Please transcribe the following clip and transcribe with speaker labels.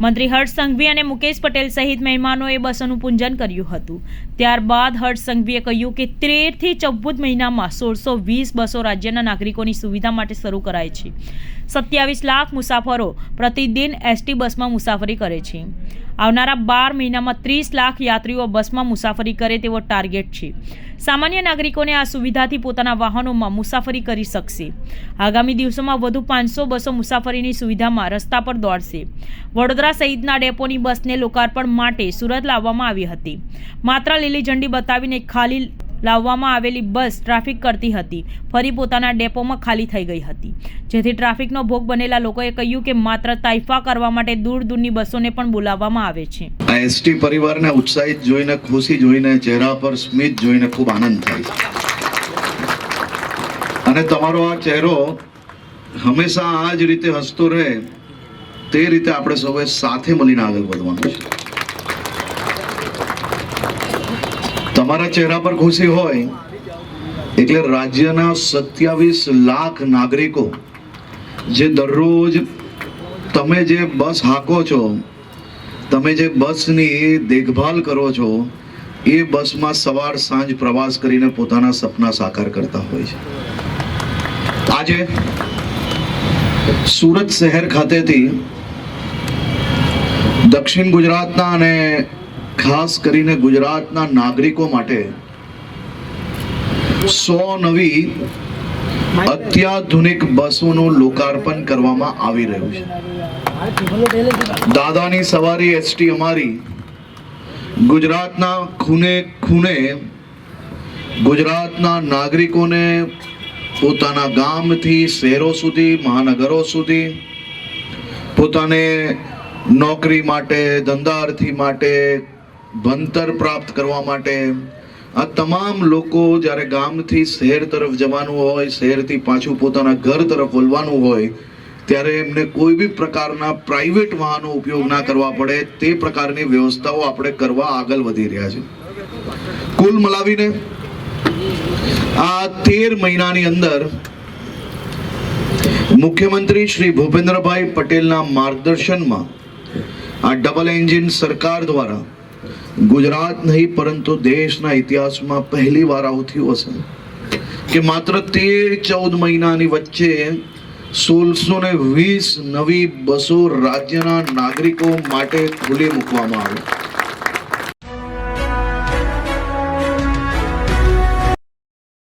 Speaker 1: મંત્રી હર્ષ સંઘવી અને મુકેશ પટેલ સહિત મહેમાનોએ બસોનું પૂજન કર્યું હતું। ત્યારબાદ હર્ષ સંઘવીએ કહ્યું કે 13 થી 14 મહિનામાં 1620 બસો રાજ્યના નાગરિકોની સુવિધા માટે શરૂ કરાઈ છે। 27 લાખ મુસાફરો પ્રતિદિન એસટી બસમાં મુસાફરી કરે છે। આવનારા 12 મહિનામાં 30 લાખ યાત્રીઓ બસમાં મુસાફરી કરે તેવો ટાર્ગેટ છે। સામાન્ય નાગરિકોને આ સુવિધાથી પોતાના વાહનોમાં મુસાફરી કરી શકશે। આગામી દિવસોમાં વધુ 500 બસો મુસાફરીની સુવિધામાં રસ્તા પર દોડશે। વડોદરા સહિતના ડેપોની બસને લોકાર્પણ માટે સુરત લાવવામાં આવી હતી। માત્ર લીલી ઝંડી બતાવીને ખાલી લાવવામાં આવેલી બસ ટ્રાફિક કરતી હતી, ફરી પોતાના ડેપોમાં ખાલી થઈ ગઈ હતી, જેથી ટ્રાફિકનો ભોગ બનેલા લોકોએ કહ્યું કે માત્ર તાઇફા કરવા માટે દૂર દૂરની બસોને પણ બોલાવવામાં આવે છે।
Speaker 2: આ એસટી પરિવારને ઉત્સાહિત જોઈને, ખુશી જોઈને, ચહેરા પર સ્મિત જોઈને ખૂબ આનંદ થાય અને તમારો આ ચહેરો હંમેશા આ જ રીતે હસતો રહે તે રીતે આપણે સૌએ સાથે મળીને આગળ વધવાનું છે। તમારા ચહેરા પર ખુશી હોય એટલે રાજ્યના 27 લાખ નાગરિકો જે દરરોજ તમે જે બસ હાંકો છો, તમે જે બસની દેખભાલ કરો છો, એ બસમાં સવાર સાંજ પ્રવાસ કરીને પોતાના સપના સાકાર કરતા હોય છે। આજે સુરત શહેર ખાતેથી દક્ષિણ ગુજરાતના અને ખાસ કરીને ગુજરાતના નાગરિકો માટે 100 નવી અત્યાધુનિક બસોનું લોકાર્પણ કરવામાં આવી રહ્યું છે। દાદાની સવારી એસટી અમારી ગુજરાતના ખૂણે ખૂણે ગુજરાતના નાગરિકોને પોતાના ગામથી શહેરો સુધી, મહાનગરો સુધી, પોતાને નોકરી માટે, ધંધાર્થી માટે, ભણતર પ્રાપ્ત કરવા માટે, આ તમામ લોકો જ્યારે ગામથી શહેર તરફ જવાનું હોય, શહેરથી પાછું પોતાના ઘર તરફ વળવાનું હોય, ત્યારે એમને કોઈ બી પ્રકારના પ્રાઇવેટ વાહનો ઉપયોગ ના કરવા પડે તે પ્રકારની વ્યવસ્થાઓ આપણે કરવા આગળ વધી રહ્યા છે। કુલ મલાવીને આ 13 મહિનાની અંદર મુખ્યમંત્રી શ્રી ભૂપેન્દ્રભાઈ પટેલના માર્ગદર્શનમાં આ ડબલ એન્જિન સરકાર દ્વારા ગુજરાત નહીં પરંતુ દેશના ઇતિહાસમાં પહેલી વાર આવું થયું હશે કે માત્ર 13-14 મહિનાની વચ્ચે 1620 નવી બસો રાજ્યના નાગરિકો માટે ખુલ્લી મૂકવામાં આવી।